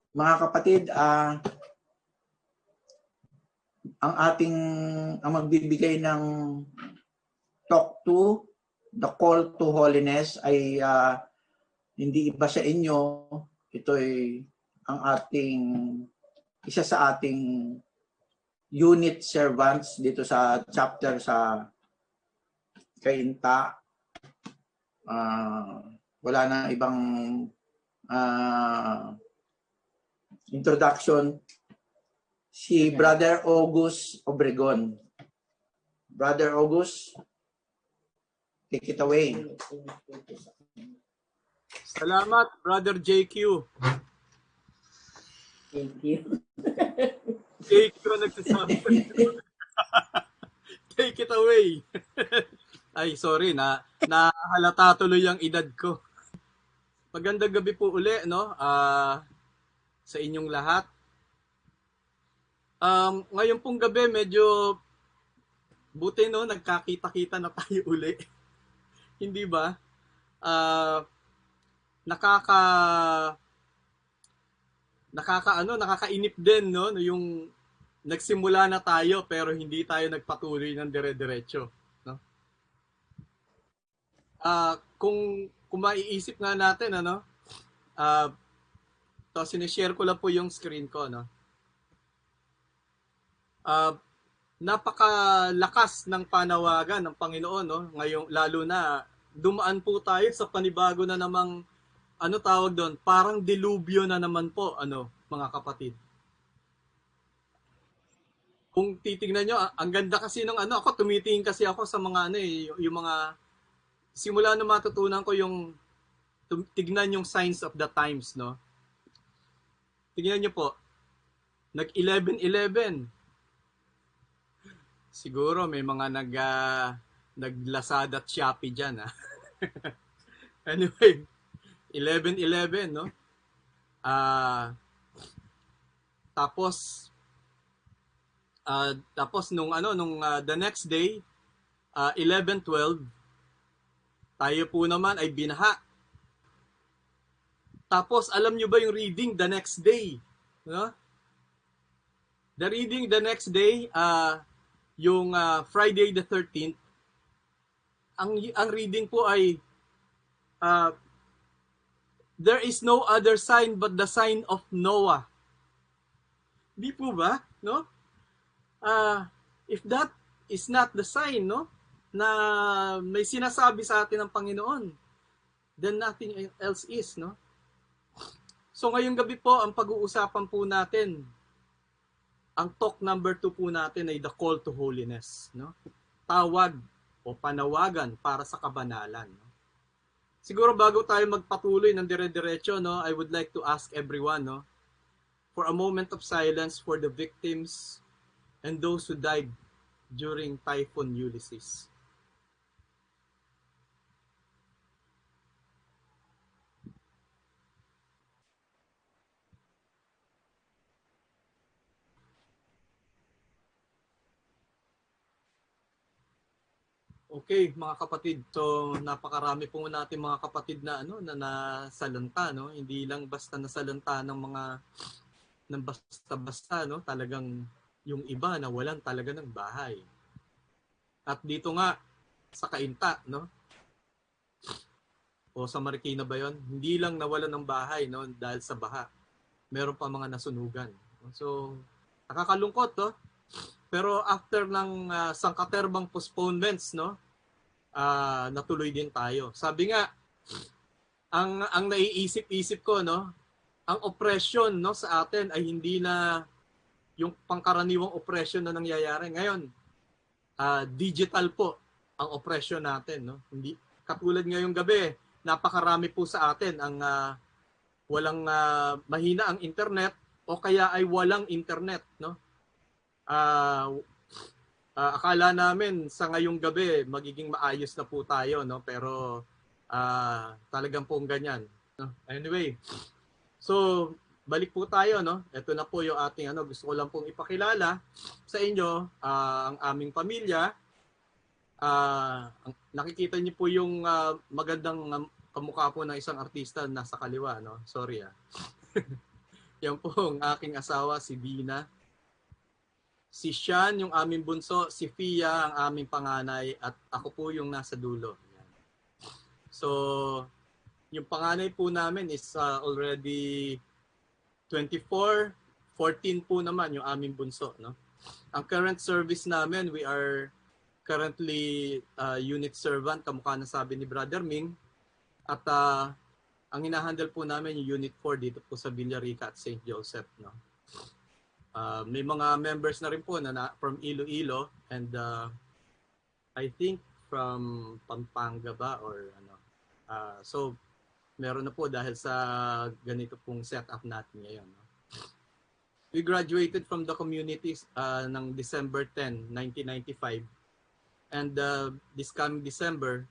Mga kapatid, ang magbibigay ng talk to, the call to holiness ay hindi iba sa inyo. Ito ay ang isa sa ating unit servants dito sa chapter sa Kainta. Wala na ibang introduction. Si Brother August Obregon. Brother August, take it away. Salamat, Brother JQ. Thank you. JQ nagsasabi. Take it away. Ay, sorry na nahalata tuloy ang edad ko. Magandang gabi po uli, no? Sa inyong lahat. Ngayon pong gabi, medyo buti, no? Nagkakita-kita na tayo uli. Hindi ba? Nakakainip din, no? Yung nagsimula na tayo pero hindi tayo nagpatuloy ng dire-diretso, no? Kung maiisip nga natin, ano? Sinishare ko lang po yung screen ko, no? Napakalakas ng panawagan ng Panginoon, no? Ngayong lalo na dumaan po tayo sa panibago na namang tawag doon, parang dilubyo na naman po, mga kapatid. Kung titingnan nyo, ang ganda kasi ng ako tumitingin kasi ako sa mga yung mga simula na matutunan ko yung tignan yung signs of the times, no? Tignan nyo po, nag-11-11. Siguro may mga nag-Lazada at Shopee dyan, ha? Anyway, 11-11, no? Tapos nung the next day, 11-12, tayo po naman ay binaha. Tapos alam nyo ba yung reading the next day, no? The reading the next day, yung Friday the 13th, ang reading po ay there is no other sign but the sign of Noah. Di po ba, no? If that is not the sign, no, na may sinasabi sa atin ng Panginoon, then nothing else is, no? So ngayong gabi po, ang pag-uusapan po natin, ang talk number 2 po natin ay the call to holiness, no? Tawag o panawagan para sa kabanalan, no? Siguro bago tayo magpatuloy ng dire-diretso, no, I would like to ask everyone, no, for a moment of silence for the victims and those who died during Typhoon Ulysses. Okay, mga kapatid. So, napakarami po natin mga kapatid na na nasalanta, no? Hindi lang basta nasalanta ng basta-basta, no? Talagang yung iba nawalan talaga ng bahay. At dito nga sa Kainta, no? O sa Marikina ba 'yon? Hindi lang nawalan ng bahay, no, dahil sa baha. Meron pa mga nasunugan. So, nakakalungkot, no? Pero after ng sangkaterbang postponements, no, natuloy din tayo. Sabi nga, ang naiisip-isip ko, no, ang oppression, no, sa atin ay hindi na yung pangkaraniwang oppression na nangyayari ngayon. Digital po ang oppression natin, no. Hindi katulad ngayong gabi, napakarami po sa atin ang walang mahina ang internet o kaya ay walang internet, no. Akala namin sa ngayong gabi magiging maayos na po tayo, no, pero talagang pong ganyan, no? Anyway, so balik po tayo, no. Ito na po yung ating gusto ko lang pong ipakilala sa inyo ang aming pamilya. Nakikita niyo po yung magandang kamukha po ng isang artista nasa kaliwa, no. Sorry. Yan po ang aking asawa, si Bina. Si Sean, yung aming bunso. Si Fia, ang aming panganay. At ako po yung nasa dulo. Yan. So, yung panganay po namin is already 24. 14 po naman yung aming bunso. No? Ang current service namin, we are currently unit servant, kamukha na sabi ni Brother Ming. At ang hinahandle po namin yung Unit 4 dito po sa Villarica at St. Joseph. No? May mga members na rin po na from Iloilo and I think from Pampanga ba or ano. So meron na po dahil sa ganito pong setup natin ngayon. No? We graduated from the communities ng December 10, 1995. And this coming December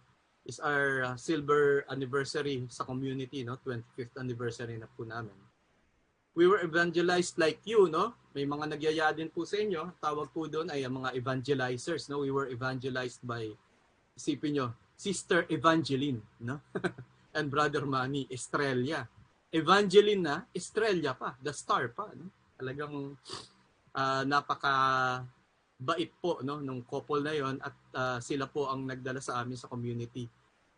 is our silver anniversary sa community, no? 25th anniversary na po namin. We were evangelized like you, no? May mga nagyaya din po sa inyo. Tawag po doon ay mga evangelizers, no? We were evangelized by, isipin nyo, Sister Evangeline, no? And Brother Manny, Estrella. Evangeline na, Estrella pa, the star pa, no? Talagang napaka bait po, no, nung couple na yon at sila po ang nagdala sa amin sa community.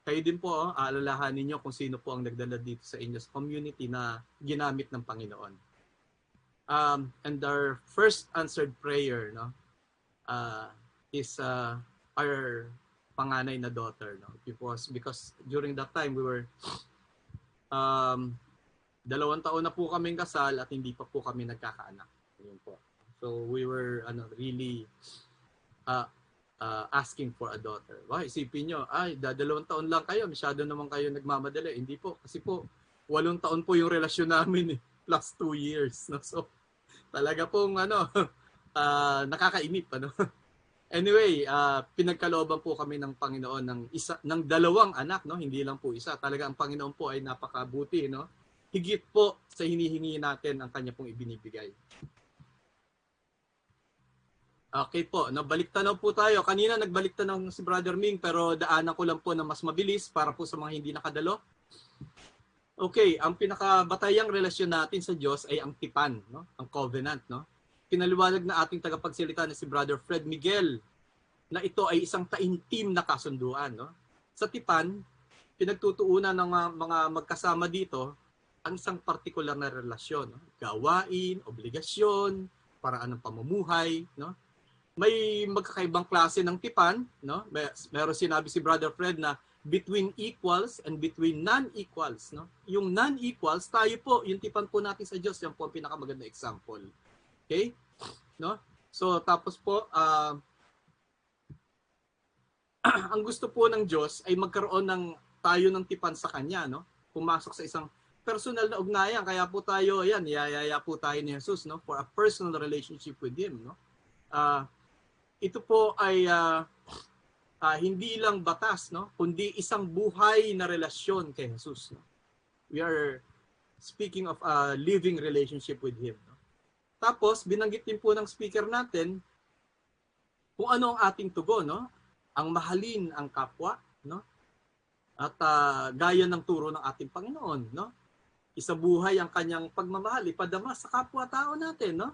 Kayo din po, aalalahanin niyo kung sino po ang nagdala dito sa inyo sa community na ginamit ng Panginoon. And our first answered prayer, no, is our panganay na daughter, no, because during that time we were 2 taon na po kaming kasal at hindi pa po kami nagkakaanak. Yun po. So we were really asking for a daughter. Why? Isipin nyo, 2 taon lang kayo, masyado naman kayo nagmamadali. Hindi po, kasi po 8 taon po yung relasyon namin plus 2 years. No? So talaga pong nakakainip. Anyway, pinagkalooban po kami ng Panginoon ng 2 anak, no? Hindi lang po isa. Talaga ang Panginoon po ay napakabuti, no? Higit po sa hinihingi natin ang kanya pong ibinibigay. Okay po, nabaliktanaw po tayo. Kanina nagbaliktanaw si Brother Ming pero daanan ko lang po na mas mabilis para po sa mga hindi nakadalo. Okay, ang pinakabatayang relasyon natin sa Diyos ay ang tipan, no? Ang covenant, no? Pinaliwanag na ating tagapagsalita na si Brother Fred Miguel na ito ay isang taimtim na kasunduan, no? Sa tipan, pinagtutuunan ng mga magkasama dito ang isang partikular na relasyon, no? Gawain, obligasyon, paraan ng pamumuhay, no? May magkakaibang klase ng tipan, no? Meron sinabi si Brother Fred na between equals and between non-equals, no? Yung non-equals, tayo po, yung tipan po natin sa Diyos, yan po ang pinakamaganda example. Okay? No? So tapos po ang gusto po ng Diyos ay magkaroon ng tayo ng tipan sa kanya, no? Pumasok sa isang personal na ugnayan, kaya po tayo, ayan, niyayaya po tayo ni Jesus, no, for a personal relationship with him, no? Ito po ay hindi lang batas, no, kundi isang buhay na relasyon kay Jesus, no? We are speaking of a living relationship with him, no? Tapos binanggit din po ng speaker natin kung ano ang ating tugon, no? Ang mahalin ang kapwa, no? At gaya ng turo ng ating Panginoon, no? Isabuhay ang kanyang pagmamahal, ipadama sa kapwa-tao natin, no?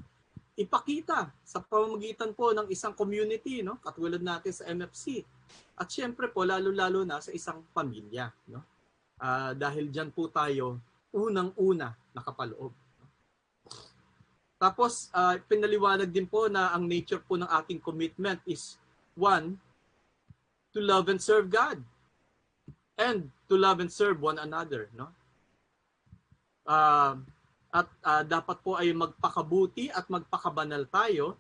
Ipakita sa pamamagitan po ng isang community, no? Katulad natin sa MFC. At syempre po, lalo-lalo na sa isang pamilya, no? Dahil dyan po tayo unang-una nakapaloob. No? Tapos, pinaliwanag din po na ang nature po ng ating commitment is 1, to love and serve God. And to love and serve one another, no? At dapat po ay magpakabuti at magpakabanal tayo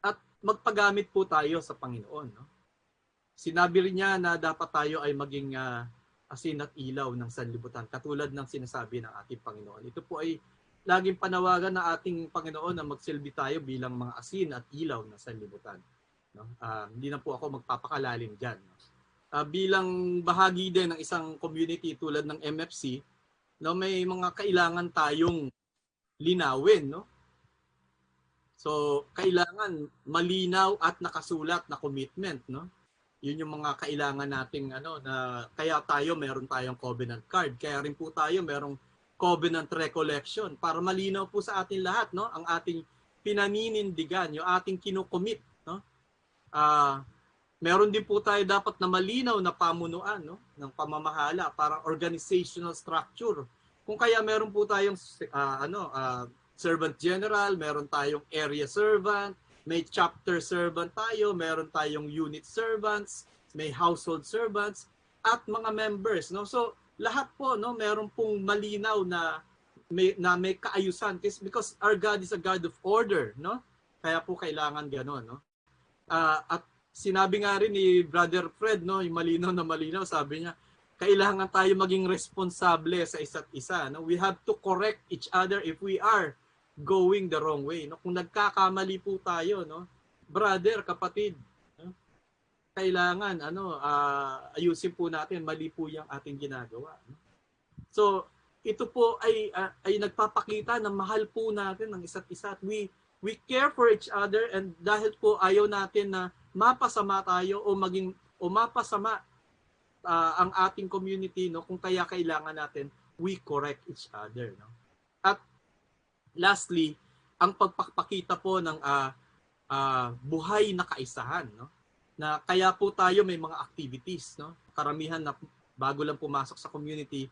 at magpagamit po tayo sa Panginoon, no? Sinabi rin niya na dapat tayo ay maging asin at ilaw ng sanlibutan, katulad ng sinasabi ng ating Panginoon. Ito po ay laging panawagan ng ating Panginoon na magsilbi tayo bilang mga asin at ilaw ng sanlibutan, no? Hindi na po ako magpapakalalim dyan, no? Bilang bahagi din ng isang community tulad ng MFC, no, may mga kailangan tayong linawin, no? So, kailangan malinaw at nakasulat na commitment, no? Yun yung mga kailangan nating na kaya tayo meron tayong covenant card. Kaya rin po tayo merong covenant recollection para malinaw po sa atin lahat, no, ang ating pinaninindigan, yung ating kinukomit, no. Meron din po tayo dapat na malinaw na pamunuan, no, ng pamamahala, para organizational structure. Kung kaya meron po tayong servant general, meron tayong area servant, may chapter servant tayo, meron tayong unit servants, may household servants, at mga members, no. So lahat po, no, meron pong malinaw na may kaayusan, because our God is a God of order, no. Kaya po kailangan gano'n, no. At sinabi nga rin ni Brother Fred, no, yung malinaw na malinaw, sabi niya, kailangan tayo maging responsable sa isa't isa, no. We have to correct each other if we are going the wrong way, no. Kung nagkakamali po tayo, no, brother, kapatid, no, kailangan ayusin po natin, mali po yung ating ginagawa, no? So ito po ay nagpapakita na mahal po natin ang isa't isa, at we care for each other, and dahil po ayaw natin na mapasama tayo o mapasama ang ating community, no, kung kaya kailangan natin we correct each other, no. At lastly, ang pagpapakita po ng buhay na kaisahan, no, na kaya po tayo may mga activities, no. Karamihan na bago lang pumasok sa community,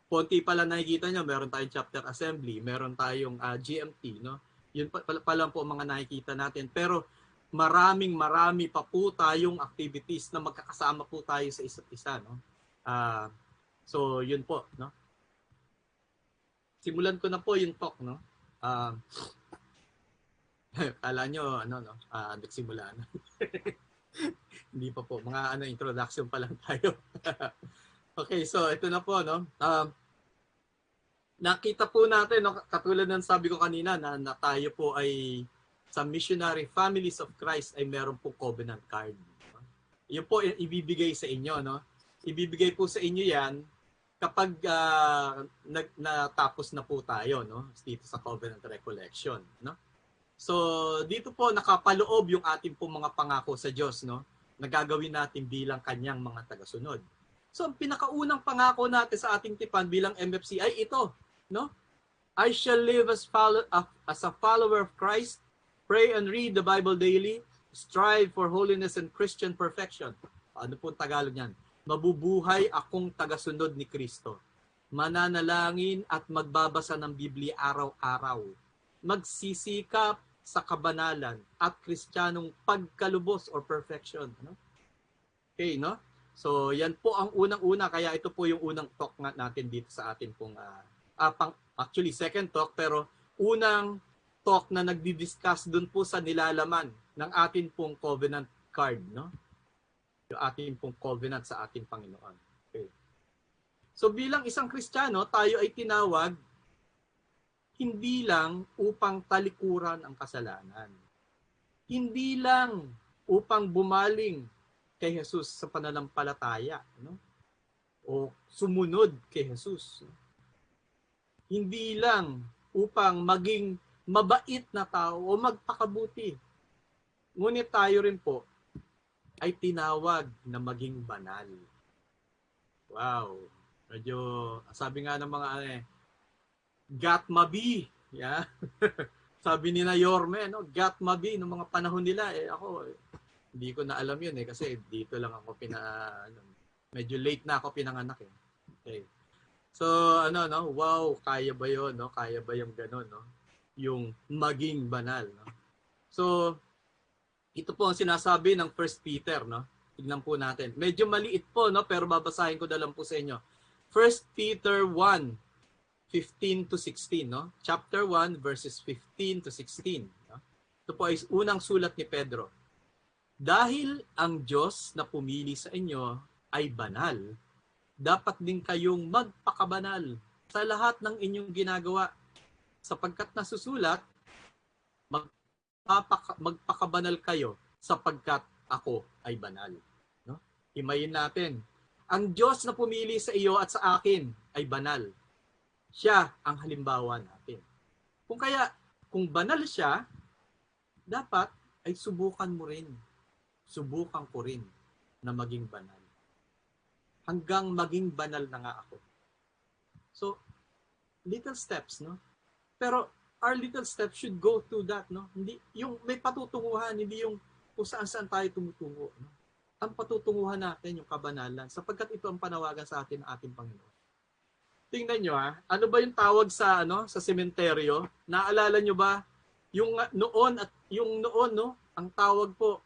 konti pala nakikita nyo, meron tayong chapter assembly, meron tayong GMT, no. Yun pa lang po mga nakikita natin, pero marami pa po tayong activities na magkakasama po tayo sa isa't isa, no. So yun po, no. Simulan ko na po yung talk, no. Kala nyo nagsimula na. Hindi pa po, mga introduction pa lang tayo. Okay, so ito na po, no. Nakita po natin, no, katulad ng sabi ko kanina, na tayo po ay sa Missionary Families of Christ ay meron po covenant card. Yun po ibibigay sa inyo, no. Ibibigay po sa inyo yan kapag natapos na po tayo, no, dito sa covenant recollection, no. So dito po nakapaloob yung ating po mga pangako sa Diyos, no, na gagawin natin bilang kanyang mga tagasunod. So ang pinakaunang pangako natin sa ating tipan bilang MFC ay ito, no. I shall live as a follower of Christ, pray and read the Bible daily, strive for holiness and Christian perfection. Ano po Tagalog niyan? Mabubuhay akong tagasunod ni Kristo. Mananalangin at magbabasa ng Biblia araw-araw. Magsisikap sa kabanalan at Kristiyanong pagkalubos or perfection, no? Okay, no? So yan po ang unang-una, kaya ito po yung unang talk natin dito sa atin pong actually second talk, pero unang talk na nagdi-discuss dun po sa nilalaman ng atin pong covenant card, no? Yung atin pong covenant sa ating Panginoon. Okay. So bilang isang Kristiyano, tayo ay tinawag hindi lang upang talikuran ang kasalanan. Hindi lang upang bumaling kay Jesus sa pananampalataya, no? O sumunod kay Jesus. Hindi lang upang maging mabait na tao o magpakabuti. Ngunit tayo rin po ay tinawag na maging banal. Wow. Medyo, sabi nga ng mga gat mabi. Yeah. Sabi ni na Yorme, no? Gat mabi noong mga panahon nila. Ako, hindi ko na alam yun kasi dito lang ako medyo late na ako pinanganak eh. Okay. So, no? Wow, kaya ba yun, no? Kaya ba yung gano'n, no? Yung maging banal, no? So, ito po ang sinasabi ng 1 Peter, no? Tignan po natin. Medyo maliit po, no? Pero babasahin ko na lang po sa inyo. 1 Peter 1:15 to 16, no? Chapter 1, verses 15 to 16. No? Ito po ay unang sulat ni Pedro. Dahil ang Diyos na pumili sa inyo ay banal, dapat din kayong magpakabanal sa lahat ng inyong ginagawa, sapagkat nasusulat, magpakabanal kayo sapagkat ako ay banal. No? Himayin natin. Ang Diyos na pumili sa iyo at sa akin ay banal. Siya ang halimbawa natin. Kung banal siya, dapat ay subukan mo rin. Subukan ko rin na maging banal. Hanggang maging banal na nga ako. So, little steps, no? Pero our little steps should go to that, no? Hindi yung may patutunguhan, hindi yung kung saan-saan tayo tumutungo, no? Ang patutunguhan natin yung kabanalan sapagkat ito ang panawagan sa atin ng ating Panginoon. Tingnan nyo ano ba yung tawag sa sa sementeryo? Naalala nyo ba yung noon at yung noon, no? Ang tawag po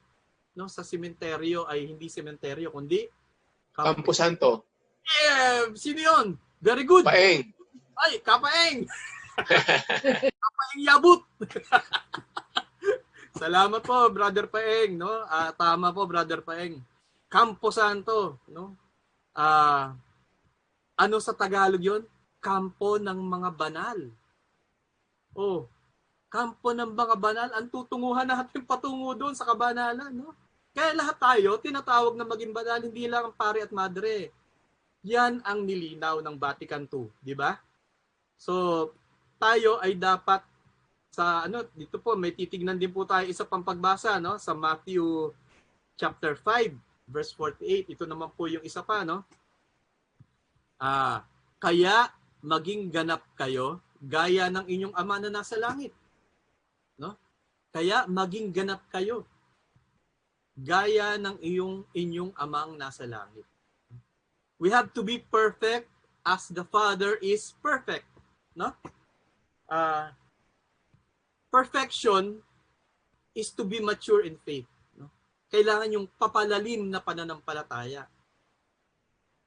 no sa sementeryo ay hindi sementeryo kundi Camposanto. Yeah, sino yun? Very good. Paeng. Ay, Kapaeng. Kapaeng Yabut. Salamat po, Brother Paeng, no? Tama po, Brother Paeng. Camposanto, no? Ano sa Tagalog 'yon? Kampo ng mga banal. Oh, kampo ng mga banal, ang tutunguhan natin patungo doon sa kabanalan, no? Kaya lahat tayo tinatawag na maging banal, hindi lang ang pare at madre. Yan ang nilinaw ng Vatican II, di ba? So, tayo ay dapat sa dito po may titignan din po tayo isa pang pagbasa, no, sa Matthew chapter 5 verse 48. Ito naman po yung isa pa, no? Kaya maging ganap kayo gaya ng inyong Ama na nasa langit. No? Kaya maging ganap kayo gaya ng inyong Amang nasa langit. We have to be perfect as the Father is perfect. No? Perfection is to be mature in faith. No? Kailangan yung papalalim na pananampalataya.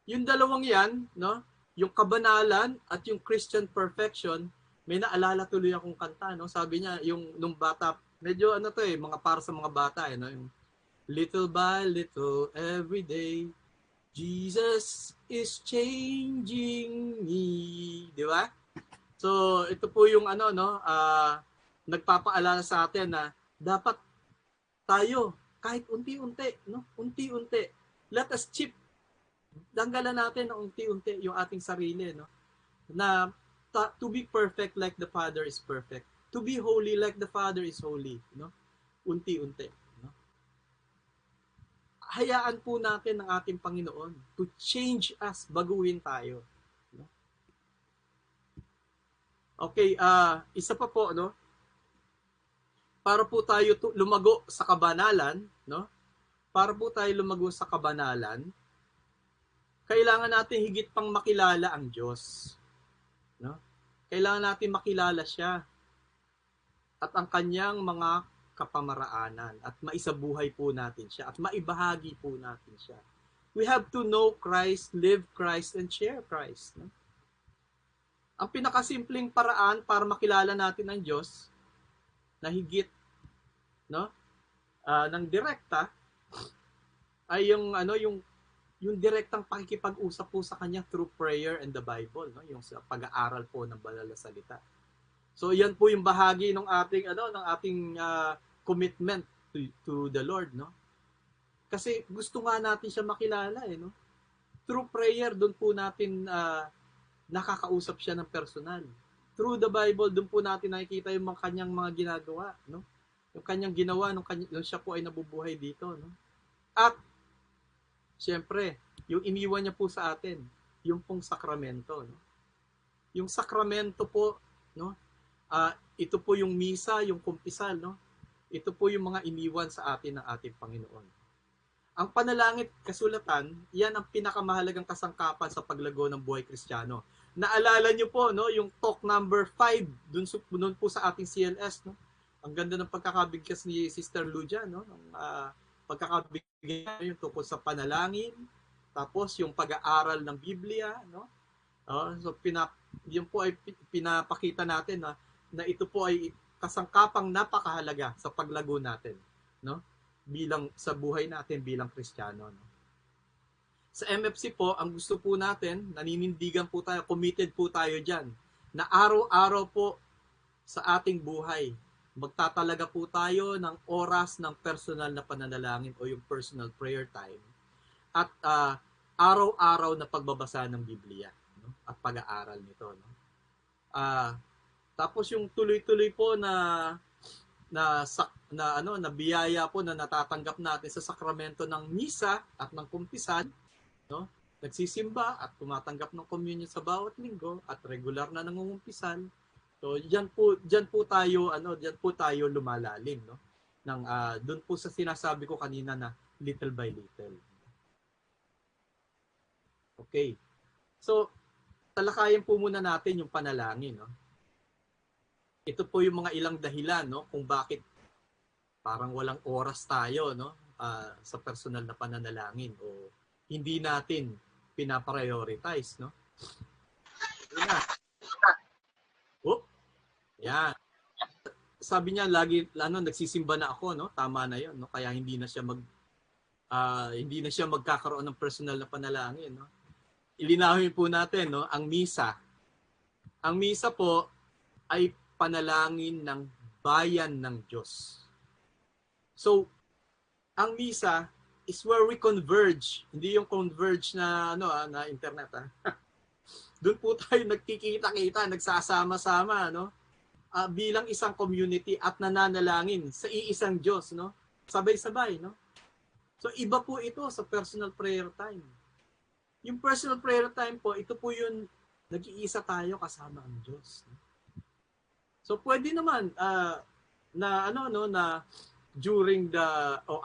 Yung dalawang yan, no? Yung kabanalan at yung Christian perfection, may naalala tuloy akong kanta, no? Sabi niya, yung nung bata, medyo mga para sa mga bata, no? Yung little by little every day, Jesus is changing me, di ba? So, ito po yung nagpapaalala sa atin na dapat tayo kahit unti-unti, no? Unti-unti. Let us chip. Danggalan natin ng unti-unti yung ating sarili, no? Na to be perfect like the Father is perfect. To be holy like the Father is holy, no? Unti-unti, no? Hayaan po natin ng ating Panginoon to change us, baguhin tayo, no? Okay, isa pa po, no? Para po tayo lumago sa kabanalan, no? Para po tayo lumago sa kabanalan, kailangan natin higit pang makilala ang Diyos. No? Kailangan natin makilala siya at ang kanyang mga kapamaraanan at maisabuhay po natin siya at maibahagi po natin siya. We have to know Christ, live Christ, and share Christ. No? Ang pinakasimpleng paraan para makilala natin ang Diyos na higit ng direkta ay yung direktang pakikipag-usap po sa kanya through prayer and the Bible, no? Yung sa pag-aaral po ng banal na salita. So yan po yung bahagi ng ating commitment to the Lord, no? Kasi gusto nga natin siya makilala, no? Through prayer doon po natin nakakausap siya ng personal. Through the Bible doon po natin nakikita yung kanyang mga ginagawa, no? Yung kanyang ginawa nung siya po ay nabubuhay dito, no? At siyempre, yung iniwan niya po sa atin, yung pong sakramento, no? Yung sakramento po, no? Ito po yung misa, yung kumpisal, no? Ito po yung mga iniwan sa atin ng ating Panginoon. Ang panalangit kasulatan, yan ang pinakamahalagang kasangkapan sa paglago ng buhay Kristiyano. Naalala niyo po, no, yung talk number 5 dun po sa ating CLS, no? Ang ganda ng pagkakabigkas ni Sister Luja, no? Pagkakabigyan yung tungkol sa panalangin, tapos yung pag-aaral ng Biblia, no? So yun po ay pinapakita natin na ito po ay kasangkapang napakahalaga sa paglago natin, no? Bilang sa buhay natin bilang Kristiyano, no? Sa MFC po, ang gusto po natin, naninindigan po tayo, committed po tayo diyan na araw-araw po sa ating buhay magtatalaga po tayo ng oras ng personal na pananalangin o yung personal prayer time at araw-araw na pagbabasa ng Biblia, no? At pag-aaral nito, no? Tapos yung tuloy-tuloy po na biyaya po na natatanggap natin sa sakramento ng misa at ng kumpisal, no? nagsisimba at tumatanggap ng communion sa bawat linggo at regular na nangungumpisan. So diyan po tayo lumalalim, no? Doon po sa sinasabi ko kanina na little by little. Okay. So talakayin po muna natin yung panalangin, no? Ito po yung mga ilang dahilan, no, kung bakit parang walang oras tayo, no, sa personal na pananalangin o hindi natin pinaprioritize, no? Una. Yan. Sabi niya lagi nagsisimba na ako, no? Tama na 'yon, no? Kaya hindi na siya magkakaroon ng personal na panalangin, no? Ilinawin po natin, no, ang misa. Ang misa po ay panalangin ng bayan ng Diyos. So, ang misa is where we converge. Hindi yung converge na na internet, Doon po tayo nagkikita-kita, nagsasama-sama, no? Bilang isang community at nananalangin sa iisang Diyos, no? Sabay-sabay, no? So iba po ito sa personal prayer time. Yung personal prayer time po, ito po yung nag-iisa tayo kasama ang Diyos. No? So pwede naman na during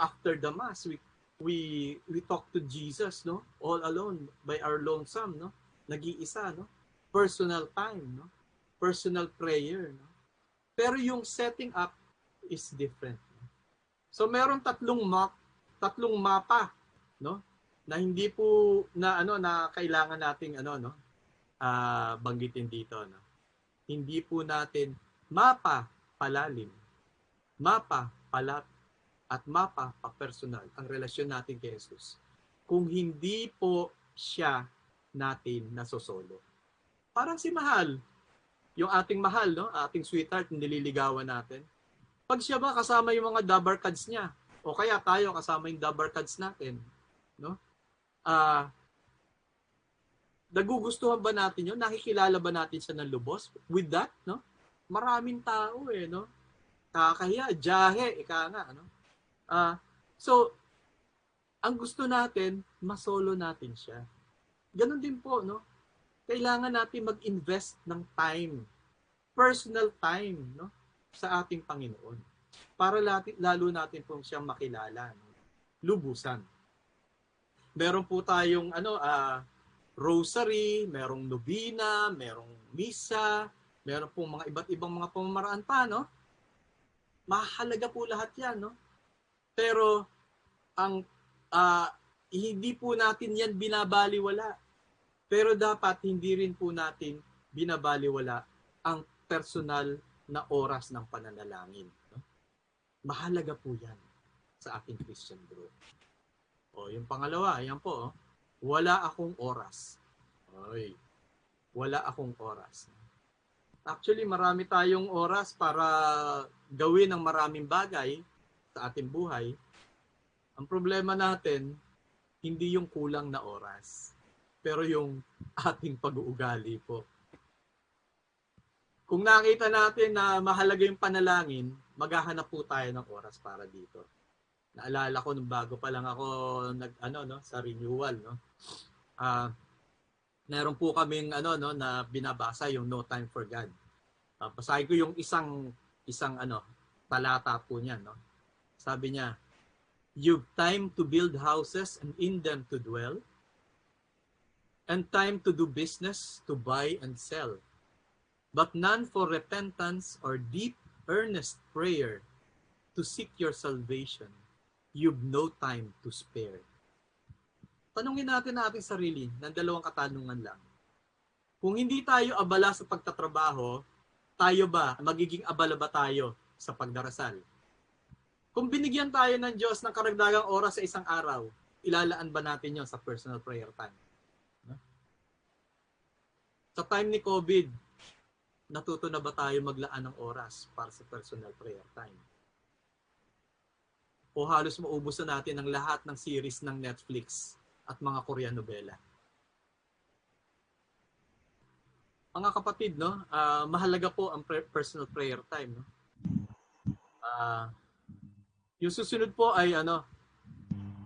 after the mass we talk to Jesus, no? All alone by our lonesome, no? Nag-iisa, no? Personal time, no? Personal prayer, no? Pero yung setting up is different. No? So meron tatlong mapa, no? Na hindi po na kailangan nating banggitin dito, no? Hindi po natin mapa palalim, mapa palapit, at mapa pa-personal ang relasyon natin kay Jesus. Kung hindi po siya natin nasosolo. Parang si Mahal, yung ating mahal, no? Ating sweetheart, nililigawan natin. Pag siya ba kasama yung mga dabar cards niya, o kaya tayo kasama yung dabar cards natin, no? Nagugustuhan ba natin yun? Nakikilala ba natin siya ng lubos? With that, no? Maraming tao no? Kakahiya, jahe, ika nga, no? So, ang gusto natin, masolo natin siya. Ganon din po, no? Kailangan natin mag-invest ng time, personal time, no? Sa ating Panginoon. Para lalo natin pong siyang makilala, no? Lubusan. Meron po tayong rosary, merong nobina, merong misa, meron pong mga iba't ibang mga pamamaraan pa, no? Mahalaga po lahat 'yan, no? Pero ang hindi po natin 'yan binabaliwala. Pero dapat hindi rin po natin binabaliwala ang personal na oras ng pananalangin, no? Mahalaga po 'yan sa ating Christian group. O, yung pangalawa, ayan po, wala akong oras. Oy, wala akong oras. Actually, marami tayong oras para gawin ang maraming bagay sa ating buhay. Ang problema natin, hindi yung kulang na oras, pero yung ating pag-uugali po. Kung nakita natin na mahalaga yung panalangin, maghahanap po tayo ng oras para dito. Naalala ko nung bago pa lang ako sa renewal, no. Meron po kaming na binabasa yung No Time for God. Basahin ko yung isang talata po niyan, no. Sabi niya, "You've time to build houses and in them to dwell, and time to do business, to buy and sell, but none for repentance or deep earnest prayer to seek your salvation. You've no time to spare." Tanungin natin ating sarili ng dalawang katanungan lang. Kung hindi tayo abala sa pagtatrabaho, magiging abala ba tayo sa pagdarasal? Kung binigyan tayo ng Diyos ng karagdagang oras sa isang araw, ilalaan ba natin yon sa personal prayer time? Sa time ni COVID, natuto na ba tayo maglaan ng oras para sa personal prayer time? O halos maubos na natin ang lahat ng series ng Netflix at mga Korean novela? Mga kapatid, no, mahalaga po ang personal prayer time, no. Yung susunod po ay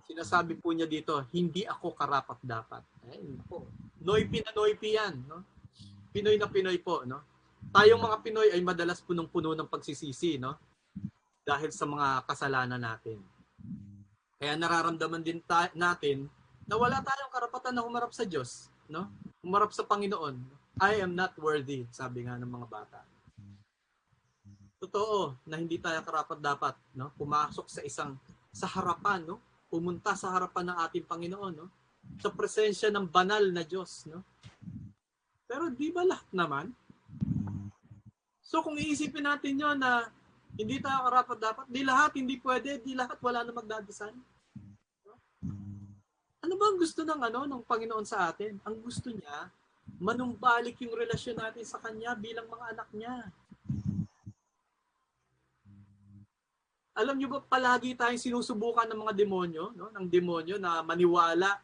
sinasabi po niya dito, hindi ako karapat-dapat. Ayun po. Noipi na noipi yan, no? Pinoy na Pinoy po, no? Tayong mga Pinoy ay madalas punong-puno ng pagsisisi, no? Dahil sa mga kasalanan natin. Kaya nararamdaman din natin na wala tayong karapatan na humarap sa Diyos, no? Humarap sa Panginoon. I am not worthy, sabi nga ng mga bata. Totoo na hindi tayo karapat-dapat, no? Pumasok sa harapan, no? Pumunta sa harapan ng ating Panginoon, no? Sa presensya ng banal na Diyos, no? Pero di ba lahat naman? So kung iisipin natin yon na hindi tayo karapat-dapat, di lahat hindi pwede, di lahat wala na magdadasal. No? Ano ba ang gusto ng Panginoon sa atin? Ang gusto niya, manumbalik yung relasyon natin sa Kanya bilang mga anak niya. Alam niyo ba, palagi tayong sinusubukan ng mga demonyo, no? Ng demonyo na maniwala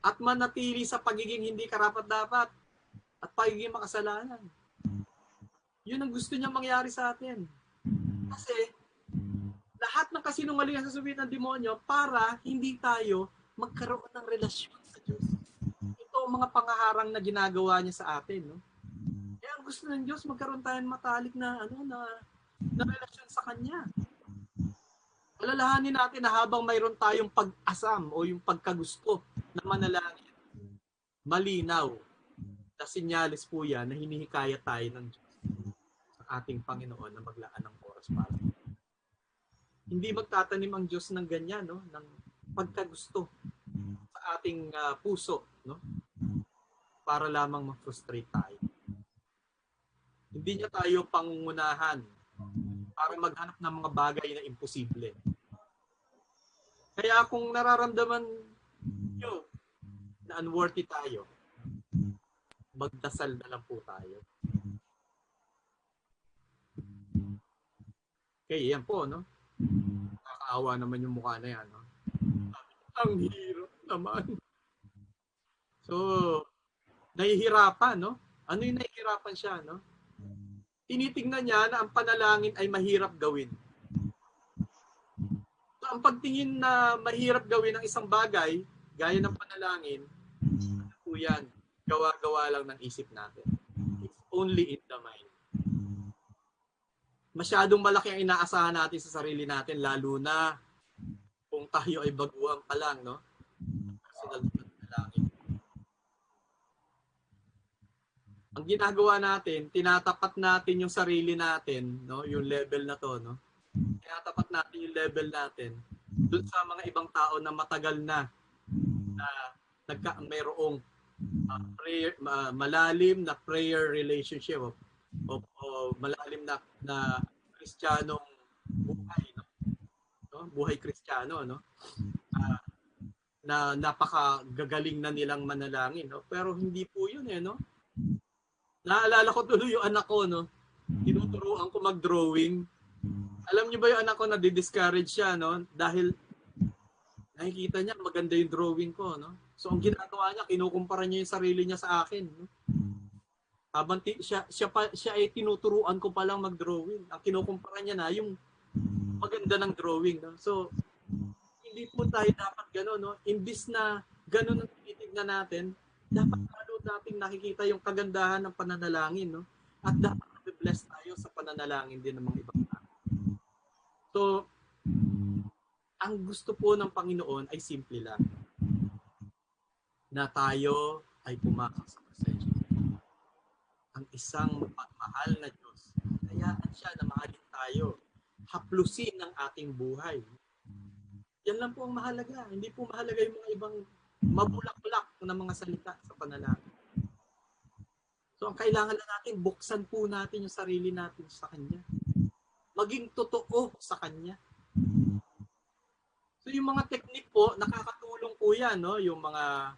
at manatili sa pagiging hindi karapat-dapat at pagiging makasalanan. Yun ang gusto niya mangyari sa atin. Kasi lahat ng kasinungalingan sa sabihin ng demonyo para hindi tayo magkaroon ng relasyon sa Diyos. Ito ang mga pangaharang na ginagawa niya sa atin, no? Kaya ang gusto ng Diyos, magkaroon tayo ng matalik na relasyon sa Kanya. Alalahanin natin na habang mayroon tayong pag-asam o yung pagkagusto na manalangin, malinaw na sinyalis po yan na hinihikayat tayo ng Diyos sa ating Panginoon na maglaan ng oras para. Hindi magtatanim ang Diyos ng ganyan, no? Ng pagkagusto sa ating puso, no? Para lamang ma-frustrate tayo. Hindi niya tayo pangungunahan para maghanap ng mga bagay na imposible. Kaya kung nararamdaman nyo na unworthy tayo, magdasal na lang po tayo. Okay, yan po, no? Nakakaawa naman yung mukha na yan, no? Ang hirap naman. So, nahihirapan, no? Ano yung nahihirapan siya, no? Tinitingnan niya na ang panalangin ay mahirap gawin. So, ang pagtingin na mahirap gawin ng isang bagay, gaya ng panalangin, ano po yan? Gawa-gawa lang ng isip natin. It's only in the mind. Masyadong malaki ang inaasahan natin sa sarili natin, lalo na kung tayo ay baguhan pa lang, no? Personal na panalangin. Ang ginagawa natin, tinatapat natin yung sarili natin, no? Yung level na to, no? Tinatapat natin yung level natin dun sa mga ibang tao na matagal na mayroong prayer, malalim na prayer relationship o malalim na Kristiyanong buhay, no? Buhay Kristiyano, no? Na napakagagaling na nilang manalangin, no? Pero hindi po yun, no? Naalala ko tuloy yung anak ko, no? Tinuturuan ko mag-drawing. Alam niyo ba yung anak ko na di-discourage siya, no? Dahil nakikita niya maganda yung drawing ko, no? So ang ginagawa niya, kinukumpara niya yung sarili niya sa akin, no? Habang siya ay tinuturuan ko pa lang mag-drawing. Ang kinukumpara niya na yung maganda ng drawing, no? So hindi po tayo dapat gano'n, no? Imbis na gano'n ang tinitignan natin, dapat lalo nating nakikita yung kagandahan ng pananalangin, no? At dapat na-bless tayo sa pananalangin din ng mga ibang tao. So, ang gusto po ng Panginoon ay simple lang. Na tayo ay pumasok sa presensya. Ang isang mapagmahal na Diyos, hayaan siya na mahalin tayo. Haplusin ang ating buhay. Yan lang po ang mahalaga. Hindi po mahalaga yung mga ibang mabulak-bulak na mga salita sa panalangin. So, ang kailangan na natin, buksan po natin yung sarili natin sa Kanya. Maging totoo sa Kanya. So, yung mga technique po, nakakatulong po yan, no? Yung mga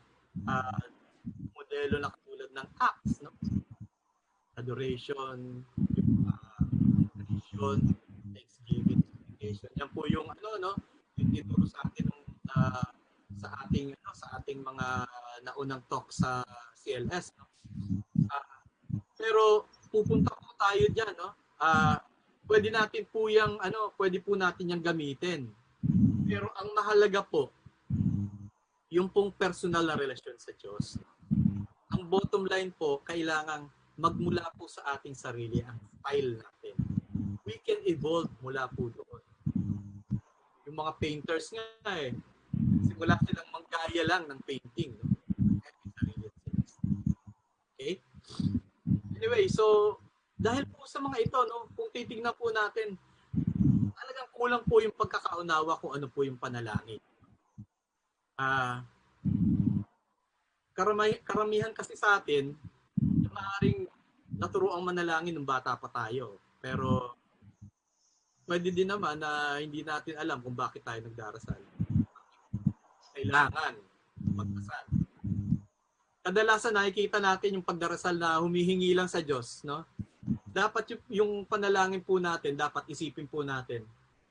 modelo na katulad ng acts, no? Adoration, adoration, thanksgiving, supplication. Yan po yung no? Yung tinuro sa atin sa ating mga naunang talk sa CLS, no? Pero pupunta po tayo diyan, no? Pwede natin po pwede po natin yang gamitin. Pero ang mahalaga po, yung pong personal na relasyon sa Diyos. Ang bottom line po, kailangang magmula po sa ating sarili ang style natin. We can evolve mula po doon. Yung mga painters nga simula silang manggaya lang ng painting. No? Okay? Anyway, so dahil po sa mga ito, no, kung titignan po natin, talagang kulang po yung pagkakaunawa kung ano po yung panalangin. Karamihan kasi sa atin, maaaring naturuang manalangin ng bata pa tayo. Pero pwede din naman na hindi natin alam kung bakit tayo nagdarasal. Kailangan magdasal. Kadalasan nakikita natin yung pagdarasal na humihingi lang sa Diyos, no? Dapat yung panalangin po natin, dapat isipin po natin.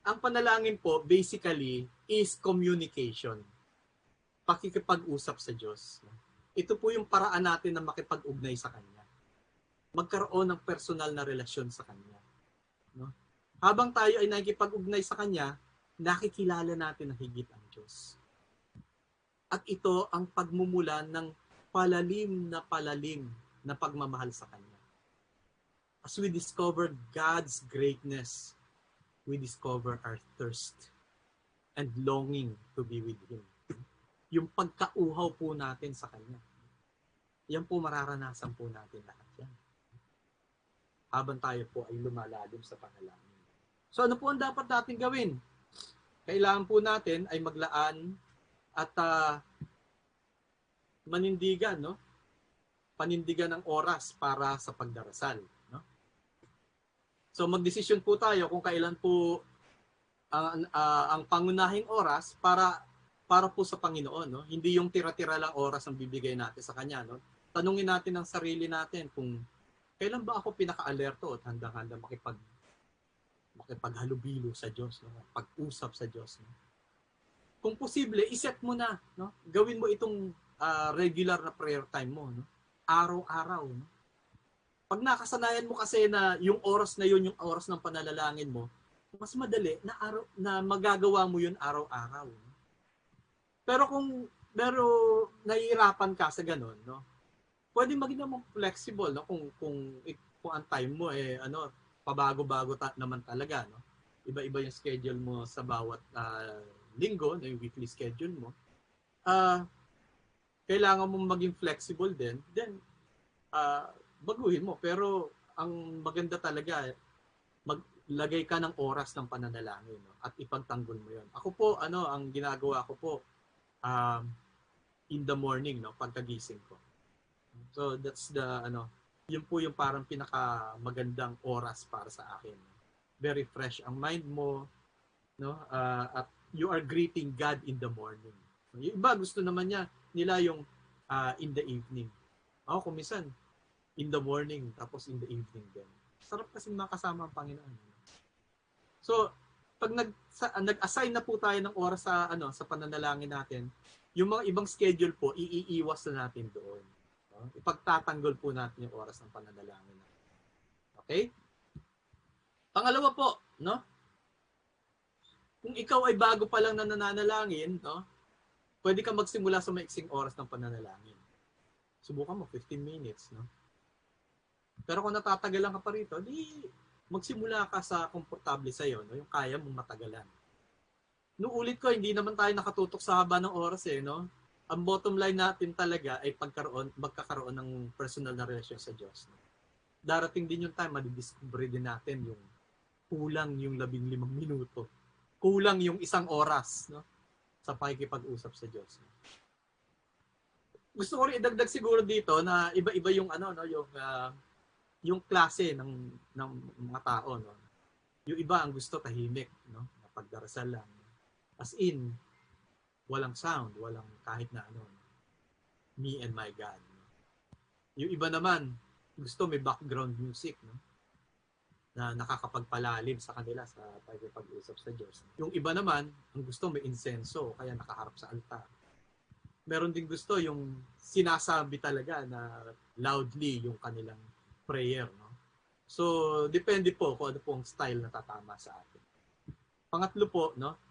Ang panalangin po basically is communication. Pakikipag-usap sa Diyos. Ito po yung paraan natin na makipag-ugnay sa Kanya. Magkaroon ng personal na relasyon sa Kanya. No? Habang tayo ay nakikipag-ugnay sa Kanya, nakikilala natin na higit ang Diyos. At ito ang pagmumulan ng palalim na pagmamahal sa Kanya. As we discover God's greatness, we discover our thirst and longing to be with Him. Yung pagkauhaw po natin sa Kanya. Yan po mararanasan po natin lahat yan. Habang tayo po ay lumalalim sa panalangin. So ano po ang dapat natin gawin? Kailangan po natin ay maglaan at manindigan, no? Panindigan ng oras para sa pagdarasal. No? So magdesisyon po tayo kung kailan po ang pangunahing oras para po sa Panginoon. No? Hindi yung tira-tira lang oras ang bibigay natin sa Kanya. No? Tanungin natin ang sarili natin kung kailan ba ako pinaka-alerto at handang-handa makipaghalubilo sa Diyos, no? Pag-usap sa Diyos. No? Kung posible, iset mo na. No? Gawin mo itong regular na prayer time mo. No? Araw-araw. No? Pag nakasanayan mo kasi na yung oras na yun, yung oras ng panalangin mo, mas madali na magagawa mo yun araw-araw. No? Pero kung nahihirapan ka sa ganun, no? Pwede maging naman flexible, no? Kung ang time mo pabago-bago naman talaga, no? Iba-iba yung schedule mo sa bawat linggo, no? Yung weekly schedule mo. Kailangan mong maging flexible din, then baguhin mo. Pero ang maganda talaga, maglagay ka ng oras ng pananalangin, no? At ipagtanggol mo yun. Ako po, ang ginagawa ko po, in the morning, no, pagkagising ko. So that's yun po yung parang pinakamagandang oras para sa akin. Very fresh ang mind mo, no? At you are greeting God in the morning. Yung iba gusto naman nila yung in the evening. Ako kumisan in the morning tapos in the evening din. Sarap kasi makasama ang Panginoon. So pag nag-assign na po tayo ng oras sa pananalangin natin, yung mga ibang schedule po, iiiwas na natin doon. No? Ipagtatanggol po natin yung oras ng pananalangin. Okay? Pangalawa po, no? Kung ikaw ay bago pa lang na nananalangin, no? Pwede ka magsimula sa maiksing oras ng pananalangin. Subukan mo, 15 minutes, no? Pero kung natatagalan ka pa rito, magsimula ka sa komportable sa'yo, no? Yung kaya mong matagalan. Nung ulit ko, hindi naman tayo nakatutok sa haba ng oras no? Ang bottom line natin talaga ay magkakaroon ng personal na relasyon sa Diyos. No? Darating din yung time, madidiscover din natin yung kulang yung 15 minuto. Kulang yung 1 oras, no? Sa pakikipag-usap sa Diyos. No? Gusto ko rin idagdag siguro dito na iba-iba yung yung klase ng mga tao, no? Yung iba ang gusto tahimik, no? Pagdarasal lang. As in, walang sound, walang kahit na me and my God. No? Yung iba naman, gusto may background music, no? Na nakakapagpalalim sa kanila sa pag-usap sa Diyos. Yung iba naman, ang gusto may insenso, kaya nakaharap sa altar. Meron din gusto yung sinasabi talaga na loudly yung kanilang prayer. No? So, depende po kung ano pong style na tatama sa atin. Pangatlo po, no?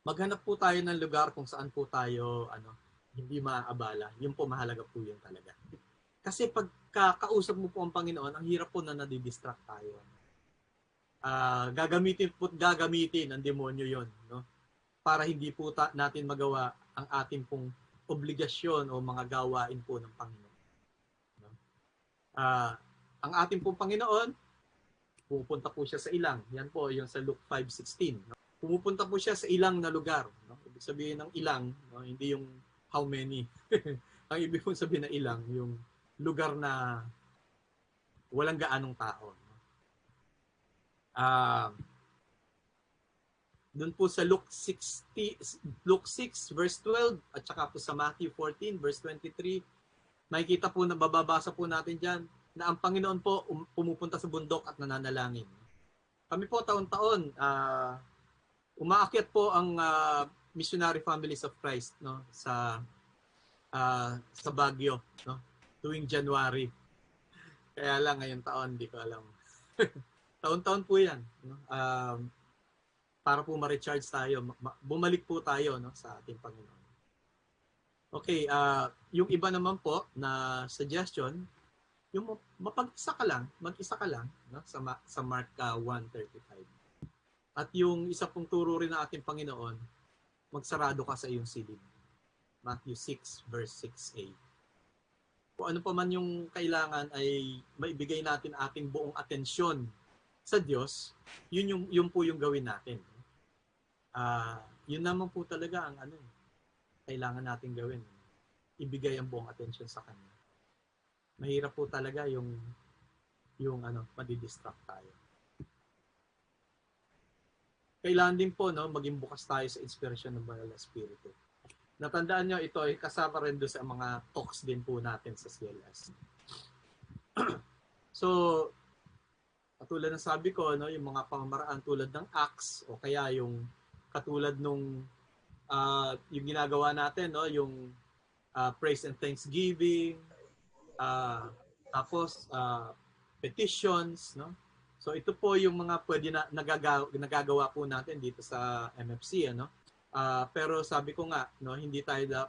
maghanap po tayo ng lugar kung saan po tayo hindi maaabala. Yun po, mahalaga po yun talaga. Kasi pagkakausap mo po ang Panginoon, ang hirap po na nadidistract tayo. Gagamitin ng demonyo yon, no? Para hindi po natin magawa ang ating pong obligasyon o mga gawain po ng Panginoon. No? Ang ating pong Panginoon, pupunta po siya sa ilang. Yan po yung sa Luke 5:16. No? Pumupunta po siya sa ilang na lugar. No? Ibig sabihin ng ilang, no? Hindi yung how many. Ang ibig pong sabihin ng ilang, yung lugar na walang gaanong tao. No? Doon po sa Luke 6 verse 12 at saka po sa Matthew 14 verse 23, makikita po na bababasa po natin diyan na ang Panginoon po pumupunta sa bundok at nananalangin. Kami po taon-taon umaakyat po ang Missionary Families of Christ, no, sa Baguio, no, tuwing January. Kaya lang ngayong taon hindi ko alam. Taon-taon po 'yan, no? Para po ma-recharge tayo, bumalik po tayo, no, sa ating Panginoon. Okay, yung iba naman po na suggestion, yung mag-isa ka lang, no, sa Mark 1:35. At yung isa pong turo rin ng ating Panginoon, magsarado ka sa iyong silid. Matthew 6 verse 6a. Kung ano pa man yung kailangan ay maibigay natin ating buong atensyon sa Diyos, yun po yung gawin natin. Yun naman po talaga ang kailangan natin gawin. Ibigay ang buong atensyon sa Kanya. Mahirap po talaga yung madidistract tayo. Kailangan din po, no, maging bukas tayo sa inspirasyon ng Banal na Espiritu. Natandaan nyo, ito ay kasama rin doon sa mga talks din po natin sa CLS. So, katulad ng sabi ko, no, yung mga pamamaraan tulad ng Acts o kaya yung katulad nung yung ginagawa natin, no, yung praise and thanksgiving, tapos petitions, no. So ito po yung mga pwede nagagawa po natin dito sa MFC, pero sabi ko nga, no, hindi tayo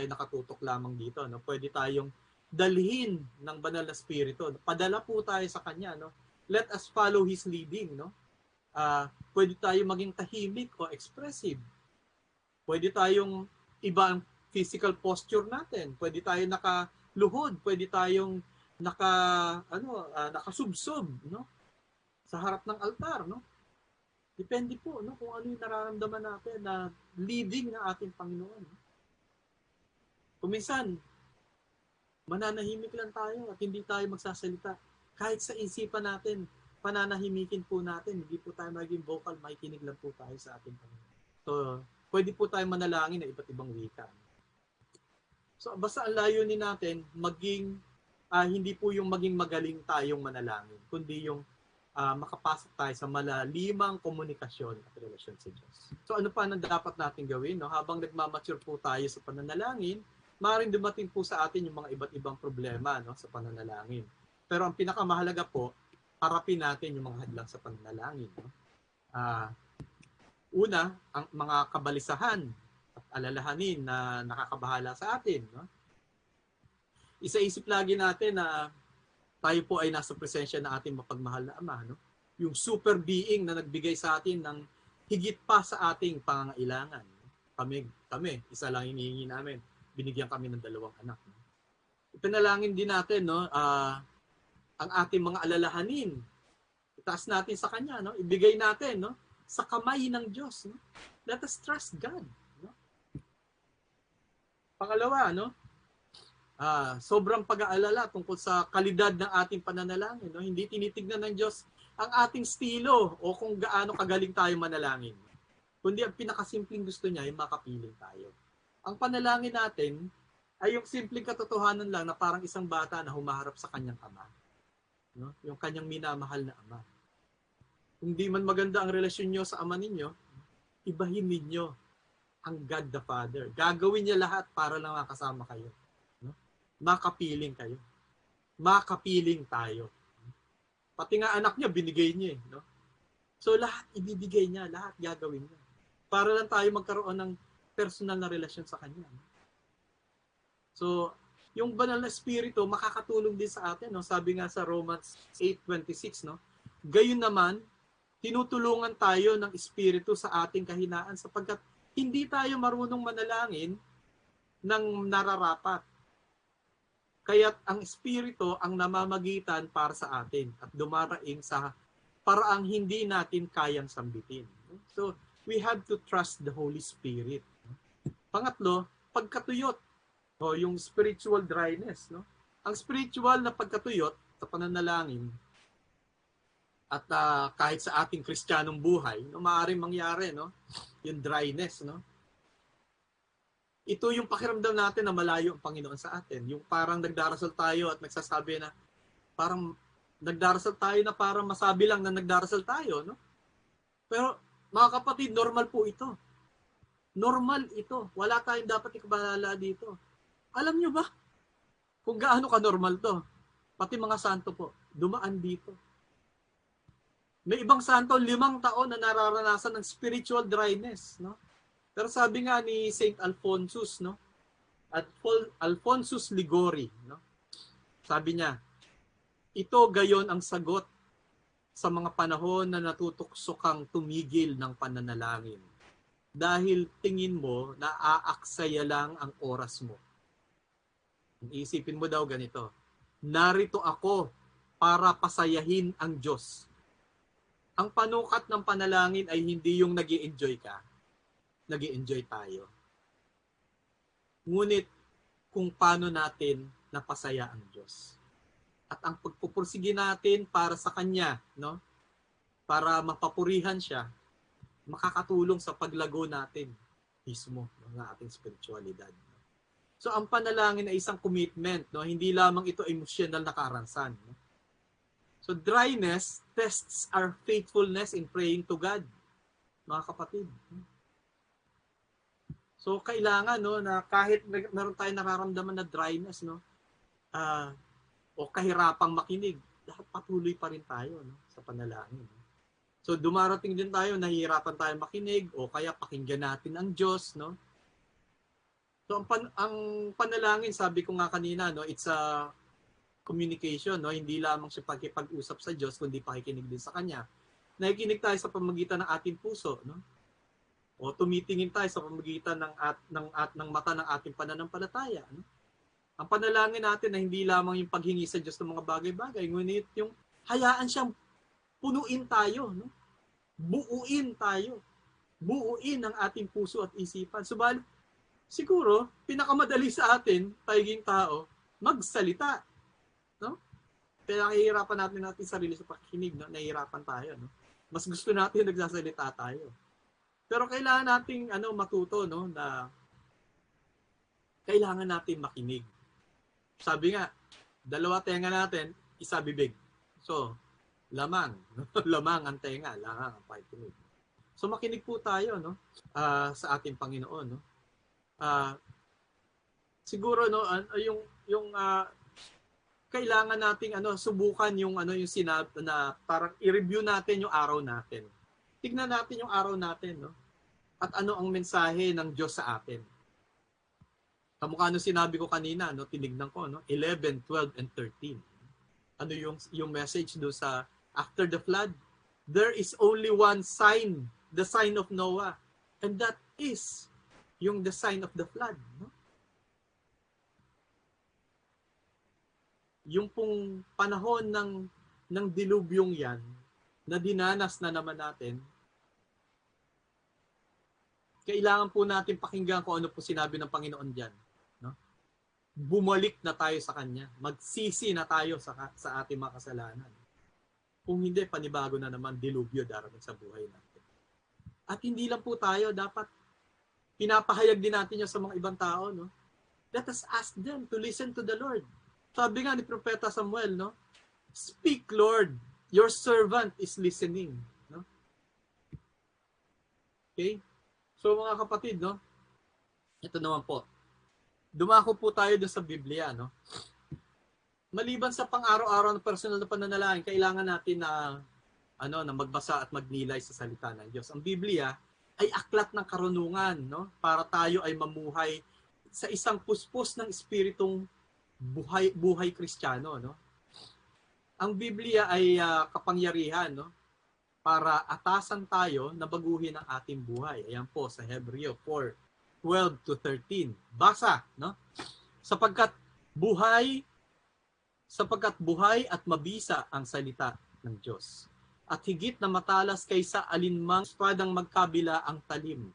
nakatutok lamang dito, no. Pwede tayong dalhin ng Banal na Espiritu. Padala po tayo sa Kanya, no. Let us follow His leading, no. Pwede tayong maging tahimik o expressive. Pwede tayong iba ang physical posture natin. Pwede tayong nakaluhod, pwede tayong nakasubsob, no, sa harap ng altar, no. Depende po, no, kung ano yung nararamdaman natin na leading ng ating Panginoon. Kung minsan mananahimik lang tayo at hindi tayo magsasalita, kahit sa isipan natin, pananahimikin po natin, hindi po tayo maging vocal, makikinig lang po tayo sa ating Panginoon. So, pwede po tayo manalangin na iba't ibang wika. So, basta ang layunin natin, hindi po yung maging magaling tayong manalangin, kundi yung makapasok tayo sa malalimang komunikasyon at relasyon sa Diyos. So, ano pa nang dapat natin gawin? No? Habang nagmamature po tayo sa pananalangin, maaaring dumating po sa atin yung mga iba't ibang problema, no, sa pananalangin. Pero ang pinakamahalaga po, harapin natin yung mga hadlang sa pananalangin. No? Una, ang mga kabalisahan at alalahanin na nakakabahala sa atin. No? Isa-isip lagi natin na tayo po ay nasa presensya ng ating mapagmahal na Ama. No? Yung super being na nagbigay sa atin ng higit pa sa ating pangangailangan. Kami, isa lang hinihingi namin. Binigyan kami ng 2 anak. No? Ipanalangin din natin, no, ang ating mga alalahanin. Itaas natin sa Kanya, no? Ibigay natin, no, sa kamay ng Diyos. No? Let us trust God. No? Pangalawa, no, sobrang pag-aalala tungkol sa kalidad ng ating pananalangin. No? Hindi tinitignan ng Diyos ang ating estilo o kung gaano kagaling tayo manalangin. Kundi ang pinakasimpleng gusto niya ay makapiling tayo. Ang panalangin natin ay yung simpleng katotohanan lang na parang isang bata na humaharap sa kanyang ama. No? Yung kanyang minamahal na ama. Kung di man maganda ang relasyon nyo sa ama ninyo, ibahin ninyo ang God the Father. Gagawin niya lahat para lang makasama kayo. No? Makapiling kayo. Makapiling tayo. Pati nga anak niya, binigay niya. No? So lahat ibibigay niya, lahat gagawin niya. para lang tayo magkaroon ng personal na relasyon sa Kanya. So, yung banal na espiritu makakatulong din sa atin, no? Sabi nga sa Romans 8:26, no? Gayon naman, tinutulungan tayo ng espiritu sa ating kahinaan sapagkat hindi tayo marunong manalangin ng nararapat. Kaya't ang espiritu ang namamagitan para sa atin at dumaraing sa paraang hindi natin kayang sambitin. So, we have to trust the Holy Spirit. Pangatlo, pagkatuyot o yung spiritual dryness, no? Ang spiritual na pagkatuyot sa pananalangin at kahit sa ating Kristiyanong buhay, no, maaaring mangyari, no? Yung dryness, no? Ito yung pakiramdam natin na malayo ang Panginoon sa atin. Yung parang nagdarasal tayo at nagsasabi na parang nagdarasal tayo na parang masabi lang na nagdarasal tayo, no? Pero mga kapatid, normal po ito. Normal ito. Wala tayong dapat ikabalala dito. Alam nyo ba kung gaano ka-normal to? Pati mga santo po, dumaan dito. May ibang santo, 5 taon na nararanasan ng spiritual dryness, no? Pero sabi nga ni Saint Alphonsus, no? At Alphonsus Ligori, no? Sabi niya, ito gayon ang sagot sa mga panahon na natutukso kang tumigil ng pananalangin. Dahil tingin mo na aaksaya lang ang oras mo. Isipin mo daw ganito, narito ako para pasayahin ang Diyos. Ang panukat ng panalangin ay hindi yung nag-i-enjoy ka. Nag-i-enjoy tayo. Ngunit kung paano natin napasaya ang Diyos. At ang pagpupursige natin para sa Kanya, no? Para mapapurihan siya, makakatulong sa paglago natin mismo ng ating spiritualidad. So ang panalangin ay isang commitment, no? Hindi lamang ito emotional na karansan. No? So dryness tests our faithfulness in praying to God, mga kapatid. So kailangan, no, na kahit meron tayong nararamdaman na dryness, no, o kahirapang makinig, dapat patuloy pa rin tayo, no, sa panalangin. So dumarating din tayo, nahihirapan tayo makinig o kaya pakinggan natin ang Diyos, no? So ang panalangin, sabi ko nga kanina, no, it's a communication, no? Hindi lamang siya pakikipag-usap sa Diyos, kundi pakikinig din sa Kanya. Nakikinig tayo sa pamamagitan ng ating puso, no? O tumitingin tayo sa pamamagitan ng mata ng ating pananampalataya, no? Ang panalangin natin na hindi lamang yung paghingi sa Diyos ng mga bagay-bagay, ngunit yung hayaan siyang punuin tayo, no? Buuin tayo. Buuin ang ating puso at isipan. Subalit, siguro, pinakamadali sa atin, tayong tao, magsalita. No? Kaya nahihirapan natin sarili sa pakikinig, no? Nahihirapan tayo. No? Mas gusto natin nagsasalita tayo. Pero kailangan nating matuto, no, na kailangan natin makinig. Sabi nga, 2 tenga natin, 1 bibig. So, lamang, lamang ang tenga, lamang ang pakikinig. So makinig po tayo, no, sa ating Panginoon, no. Siguro, no, yung kailangan nating subukan yung sinabi na parang i-review natin yung araw natin. Tignan natin yung araw natin, no? At ano ang mensahe ng Diyos sa atin. Kamukha nung sinabi ko kanina, no? Tinignan ko, no? 11, 12, and 13. Ano yung message do sa after the flood? There is only one sign, the sign of Noah. And that is yung the sign of the flood, no? Yung pong panahon ng dilubyong yan, na dinanas na naman natin, kailangan po natin pakinggan kung ano po sinabi ng Panginoon diyan, no? Bumalik na tayo sa Kanya. Magsisi na tayo sa ating mga kasalanan. Kung hindi, panibago na naman dilubyo darating sa buhay natin. At hindi lang po tayo, dapat pinapahayag din natin yan sa mga ibang tao, no? Let us ask them to listen to the Lord. Sabi nga ni Propeta Samuel, no? Speak, Lord. Your servant is listening, no? Okay? So mga kapatid, no? Ito naman po. Dumako po tayo dun sa Biblia, no? Maliban sa pang-araw-araw na personal na pananalangin, kailangan natin na na magbasa at magnilay sa salita ng Diyos. Ang Biblia ay aklat ng karunungan, no? Para tayo ay mamuhay sa isang puspos ng espiritong buhay Kristiyano, no? Ang Biblia ay kapangyarihan, no? Para atasan tayo na baguhin ang ating buhay. Ayan po sa Hebreo 4:12-13. Basa, no? Sapagkat buhay at mabisa ang salita ng Diyos. At higit na matalas kaysa alinmang espadang magkabila ang talim.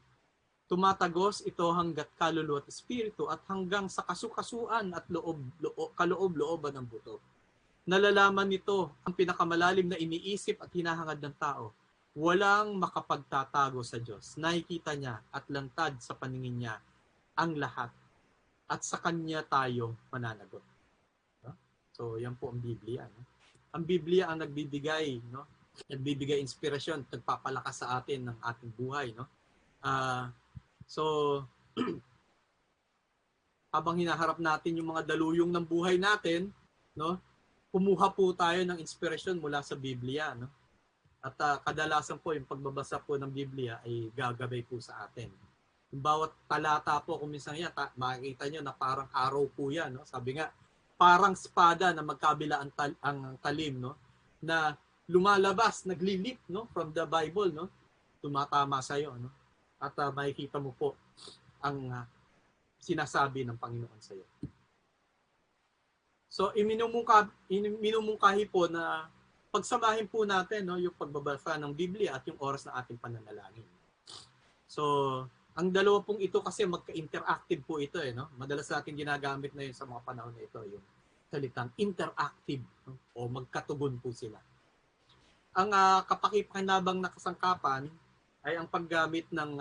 Tumatagos ito hanggat kaluluwa at espiritu at hanggang sa kasukasuan at kaloob-looban ng buto. Nalalaman nito ang pinakamalalim na iniisip at hinahangad ng tao. Walang makapagtatago sa Diyos. Nakikita niya at lantad sa paningin niya ang lahat. At sa Kanya tayo mananagot. No? So, yan po ang Biblia. No? Ang Biblia ang nagbibigay, no? Nagbibigay inspirasyon, nagpapalakas sa atin ng ating buhay. No? So, habang hinaharap natin yung mga daluyong ng buhay natin, no? Kumuha po tayo ng inspirasyon mula sa Biblia. No? At kadalasan po yung pagbabasa po ng Biblia ay gagabay po sa atin. Yung bawat talata po, kung minsan yan, makikita nyo na parang araw po yan. No? Sabi nga, parang espada na magkabila ang talim, no? Na lumalabas, naglilip, no? From the Bible, no? Tumatama sa iyo, no? At makikita mo po ang sinasabi ng Panginoon sa iyo. So, iminumungkahi po na pagsamahin po natin, no, yung pagbabasa ng Biblia at yung oras ng ating pananalangin. So, ang dalawa pong ito kasi magka-interactive po ito, no? Madalas natin ginagamit na yun sa mga panahon na ito, yung salitang interactive, no? O magkatugon po sila. Ang kapakipakinabang na kasangkapan ay ang paggamit ng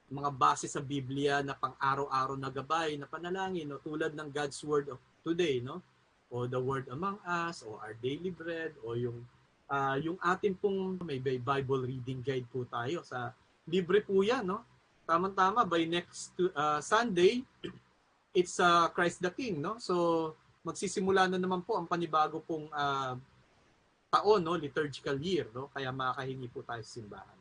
mga base sa Biblia na pang-araw-araw na gabay na panalangin, no? Tulad ng God's Word of Today, no? O the Word Among Us, o Our Daily Bread, o yung atin pong may Bible reading guide po tayo sa libre po yan, no? Tama-tama, by next Sunday, it's Christ the King, no? So, magsisimula na naman po ang panibago pong taon, no? Liturgical year, no? Kaya makakahingi po tayo sa simbahan.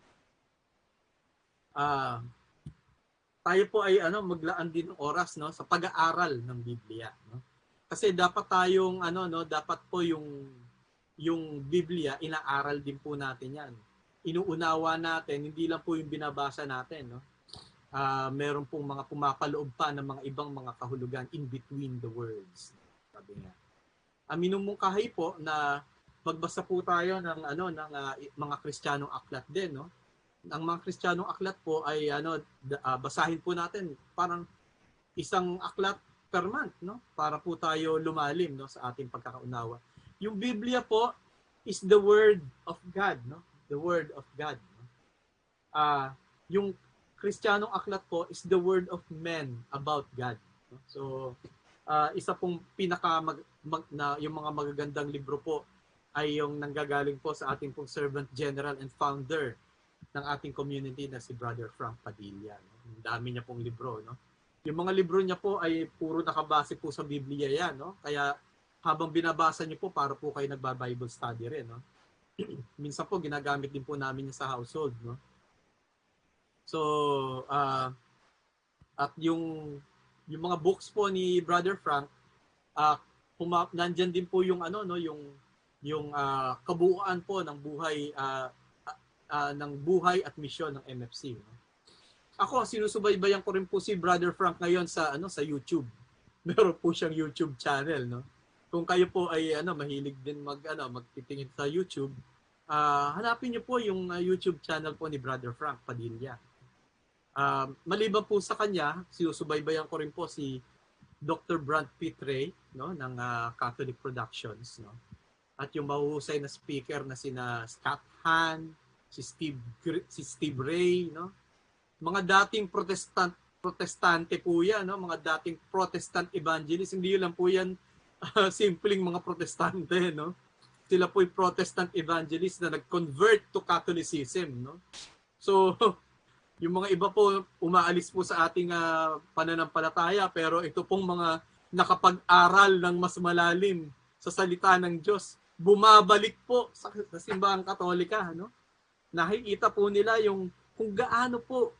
Tayo po ay maglaan din ng oras, no, sa pag-aaral ng Biblia, no? Kasi dapat tayong dapat po yung Biblia inaaral din po natin 'yan. Inuunawa natin, hindi lang po yung binabasa natin, no? Meron pong mga pumapaloob pa ng mga ibang mga kahulugan in between the words. Sabi nga. Minumungkahi po na magbasa po tayo ng mga Kristiyanong aklat din, no? Ang mga Kristiyanong aklat po ay basahin po natin parang isang aklat per month, no? Para po tayo lumalim, no, sa ating pagkakaunawa. Yung Biblia po is the word of God, no? The word of God. No? Yung Kristiyanong aklat po is the word of men about God. No? So, isa pong yung mga magagandang libro po ay yung nanggagaling po sa ating pong servant general and founder ng ating community na si Brother Frank Padilla. No? Ang dami niya pong libro, no? Yung mga libro niya po ay puro nakabase po sa Biblia yan, no? Kaya habang binabasa niyo po, para po kayo nagba-Bible study rin, no? Minsan po ginagamit din po namin sa household, no? So, at yung mga books po ni Brother Frank, nandiyan din po yung yung kabuuan po ng buhay at misyon ng MFC, no? Ako, sinusubaybayan ko rin po si Brother Frank ngayon sa YouTube. Meron po siyang YouTube channel, no? Kung kayo po ay mahilig din magtitingin sa YouTube, hanapin niyo po yung YouTube channel po ni Brother Frank Padilla. Maliban po sa kanya, sinusubaybayan ko rin po si Dr. Brant Pitre, no, ng Catholic Productions, no. At yung mahuhusay na speaker na sina Scott Hahn, si Steve Ray, no. Mga dating protestante po yan, no, mga dating Protestant evangelist, hindi lang po yan simpleng mga protestante, no. Sila po yung Protestant evangelist na nag-convert to Catholicism, no. So, yung mga iba po umaalis po sa ating pananampalataya, pero ito pong mga nakapag-aral ng mas malalim sa salita ng Diyos, bumabalik po sa simbahang Katolika, no. nakikita po nila yung kung gaano po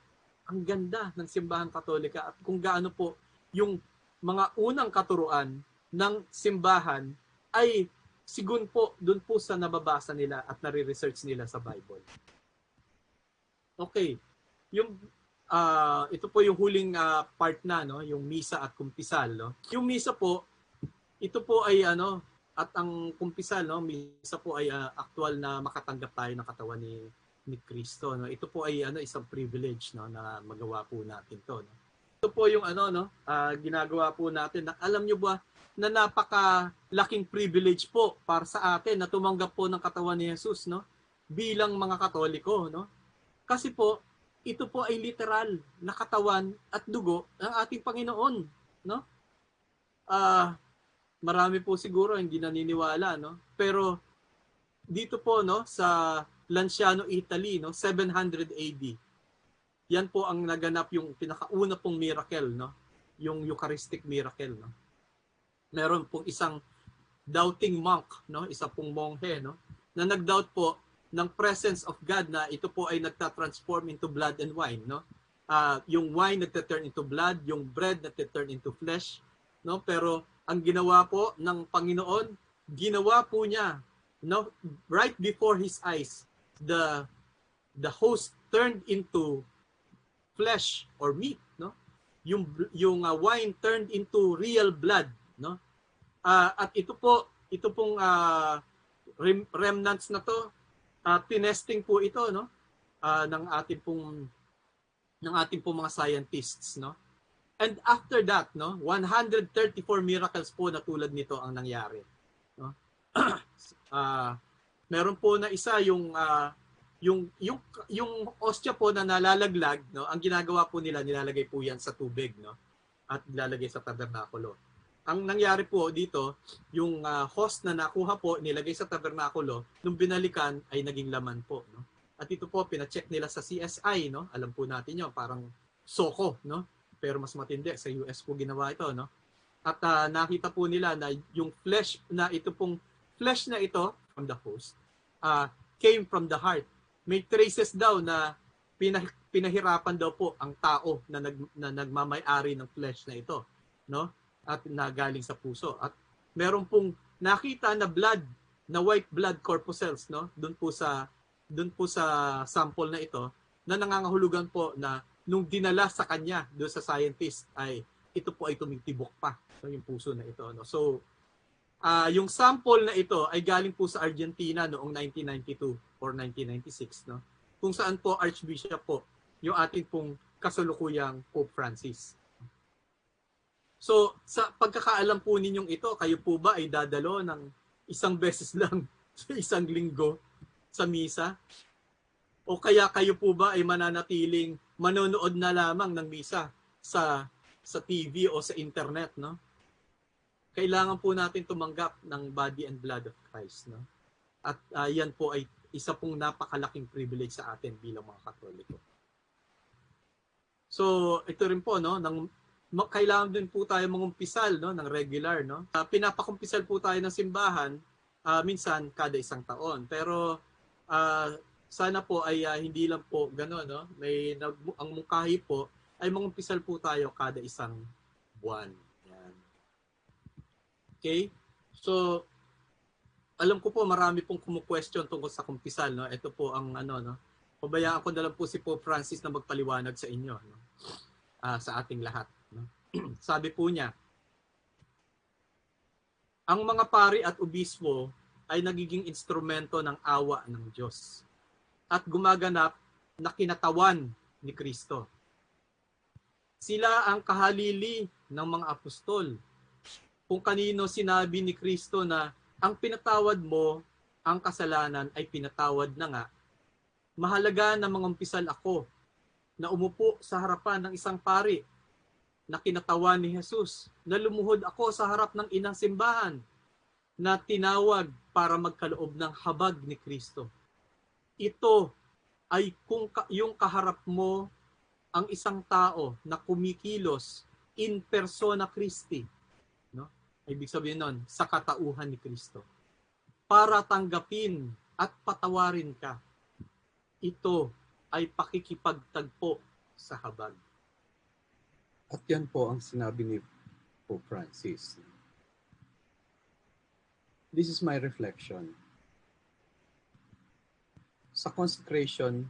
ang ganda ng simbahan Katolika at kung gaano po yung mga unang katuruan ng simbahan ay sigun po dun po sa nababasa nila at nare-research nila sa Bible. Okay. Yung ito po yung huling part na, no, yung misa at kumpisal, no. Yung misa po, ito po ay at ang kumpisal, no, misa po ay aktual na makatanggap tayo ng katawan ni Kristo, no. Ito po ay isang privilege, no, na magawa po natin to, no. Ito po yung ginagawa po natin. Alam nyo ba na napakalaking privilege po para sa atin na tumanggap po ng katawan ni Jesus, no, bilang mga Katoliko, no. Kasi po ito po ay literal na katawan at dugo ng ating Panginoon, no? Marami po siguro hindi naniniwala, no? Pero dito po, no, sa Lanciano, Italy, no, 700 AD. Yan po ang naganap yung pinakauna pong miracle, no? Yung Eucharistic miracle, no? Meron pong isang doubting monk, no? Isa pong monghe, no? Na nag-doubt po ng presence of God na ito po ay nagta-transform into blood and wine, no? Yung wine nagta-turn into blood, yung bread nagta-turn into flesh, no? Pero ang ginawa po ng Panginoon, ginawa po niya, no, right before his eyes, the host turned into flesh or meat, no? Yung wine turned into real blood, no? At ito pong remnants na to, tinesting po ito, no, ng ating pong mga scientists, no. And after that, no, 134 miracles po na tulad nito ang nangyari, no. Meron po na isa yung ostya po na nalalaglag, no, ang ginagawa po nila, nilalagay po yan sa tubig, no, at nilalagay sa tabernakulo. Ang nangyari po dito, yung host na nakuha po, nilagay sa tabernakulo, nung binalikan ay naging laman po, no? At ito po, pina-check nila sa CSI, no? Alam po natin yun, parang soko, no? Pero mas matindi, sa US po ginawa ito, no? At nakita po nila na yung flesh na ito pong flesh na ito from the host came from the heart. May traces daw na pinahirapan daw po ang tao na nagmamay-ari ng flesh na ito, no? At nagaling sa puso. At meron pong nakita na blood, na white blood corpuscles, no? Doon po sa sample na ito, na nangangahulugan po na nung dinala sa kanya doon sa scientist ay ito po ay tumitibok pa, no, yung puso na ito, no. So yung sample na ito ay galing po sa Argentina noong 1992 or 1996, no. Kung saan po Archbishop po yung ating pong kasalukuyang Pope Francis. So, sa pagkakaalam po ninyong ito, kayo po ba ay dadalo ng isang beses lang sa isang linggo sa misa? O kaya kayo po ba ay mananatiling manonood na lamang ng misa sa TV o sa internet, no? Kailangan po natin tumanggap ng body and blood of Christ, no? At yan po ay isa pong napakalaking privilege sa atin bilang mga Katoliko. So, ito rin po, no, kailangan din po tayo mangumpisal, no, ng regular, no. Pinapakumpisal po tayo ng simbahan minsan kada isang taon. Pero sana po ay hindi lang po gano'n, no. Ang mungkahi po ay mangumpisal po tayo kada isang buwan. Yan. Okay? So alam ko po marami pong kumu-question tungkol sa kumpisal, no. Ito po ang no. Pabayaan ko na lang po si Pope Francis na magpaliwanag sa inyo, no. Sa ating lahat. Sabi po niya, ang mga pari at obispo ay nagiging instrumento ng awa ng Diyos at gumaganap na kinatawan ni Kristo. Sila ang kahalili ng mga apostol. Kung kanino sinabi ni Kristo na ang pinatawad mo, ang kasalanan ay pinatawad na nga, mahalaga na mangumpisal ako na umupo sa harapan ng isang pari na kinatawan ni Jesus, na lumuhod ako sa harap ng inang simbahan, na tinawag para magkaloob ng habag ni Kristo. Ito ay kung yung kaharap mo ang isang tao na kumikilos in persona Christi, no? Ibig sabihin nun, sa katauhan ni Kristo, para tanggapin at patawarin ka. ito ay pakikipagtagpo sa habag. At yan po ang sinabi ni Pope Francis. This is my reflection. Sa consecration,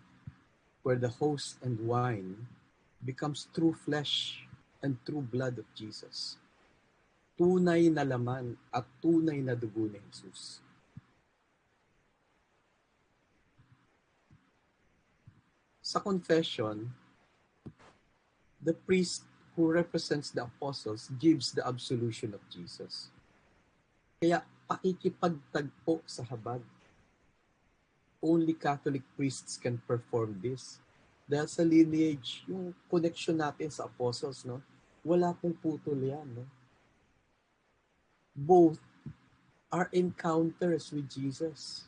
where the host and wine becomes true flesh and true blood of Jesus. Tunay na laman at tunay na dugo ni Jesus. Sa confession, the priest who represents the apostles gives the absolution of Jesus. Kaya pakikipagtagpo sa habag. Only Catholic priests can perform this. Dahil sa lineage, yung connection natin sa apostles, no? Wala pong putol yan. No? Both are encounters with Jesus.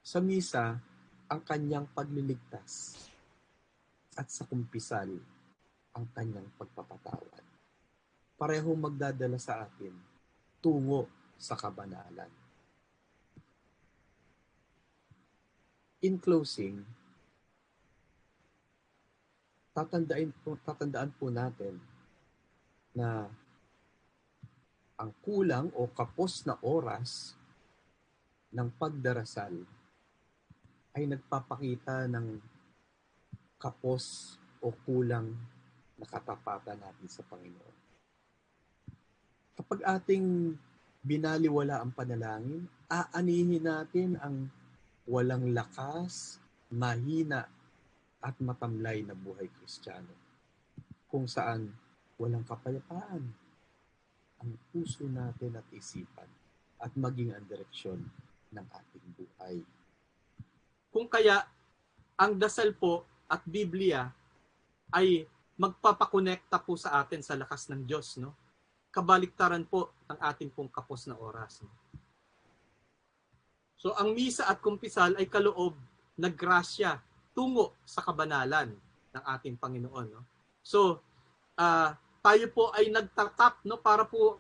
Sa misa, ang kanyang pagliligtas at sa kumpisal, ang kanyang pagpapatawad. Parehong magdadala sa atin tungo sa kabanalan. In closing, tatandaan po natin na ang kulang o kapos na oras ng pagdarasal ay nagpapakita ng kapos o kulang na katapatan natin sa Panginoon. Kapag ating binaliwala ang panalangin, aanihin natin ang walang lakas, mahina at matamlay na buhay Kristiyano, kung saan walang kapayapaan ang puso natin at isipan at maging ang direksyon ng ating buhay. Kung kaya, ang dasal po at Biblia ay magpapakonekta po sa atin sa lakas ng Diyos, no? Kabaliktaran po ng ating pong kapos na oras. No? So, ang misa at kumpisal ay kaloob na grasya tungo sa kabanalan ng ating Panginoon. No? So, tayo po ay nagtatap, no, para po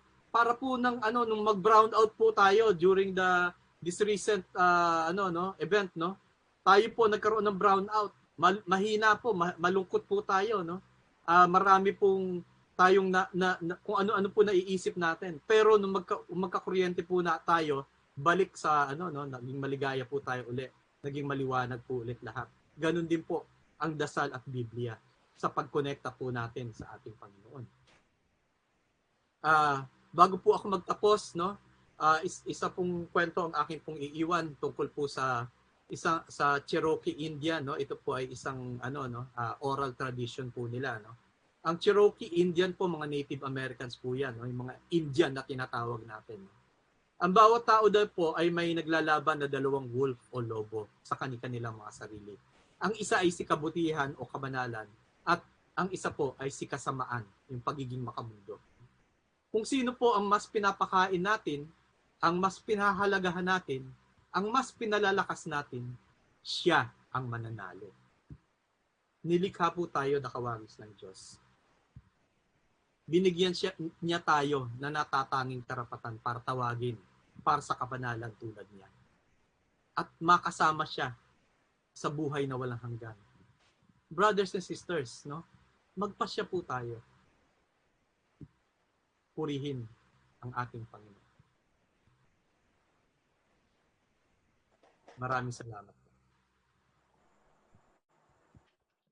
ng nung mag-brown out po tayo during this recent event, no. Tayo po nagkaroon ng brown out. Mahina po, malungkot po tayo, no. Marami pong tayong kung ano-ano po naiisip natin. Pero nung magkakuryente po na tayo, balik sa naging maligaya po tayo uli. Naging maliwanag po ulit lahat. Ganun din po ang dasal at Biblia sa pagkonekta po natin sa ating Panginoon. Bago po ako magtapos, no, isa pong kwento ang aking pong iiwan tungkol po sa Cherokee Indian, no. Ito po ay isang oral tradition po nila, no. Ang Cherokee Indian po, mga Native Americans po yan, no, yung mga Indian na tinatawag natin. No? Ang bawat tao daw po ay may naglalaban na dalawang wolf o lobo sa kanilang mga sarili. Ang isa ay si kabutihan o kabanalan at ang isa po ay si kasamaan, yung pagiging makamundo. Kung sino po ang mas pinapakain natin, ang mas pinahalagahan natin, ang mas pinalalakas natin, siya ang mananalo. Nilikha po tayo na kawangis ng Diyos. Binigyan niya tayo na natatanging karapatan para tawagin para sa kabanalan tulad niya. At makasama siya sa buhay na walang hanggan. Brothers and sisters, no? Magpasya po tayo. Purihin ang ating Panginoon. Maraming salamat.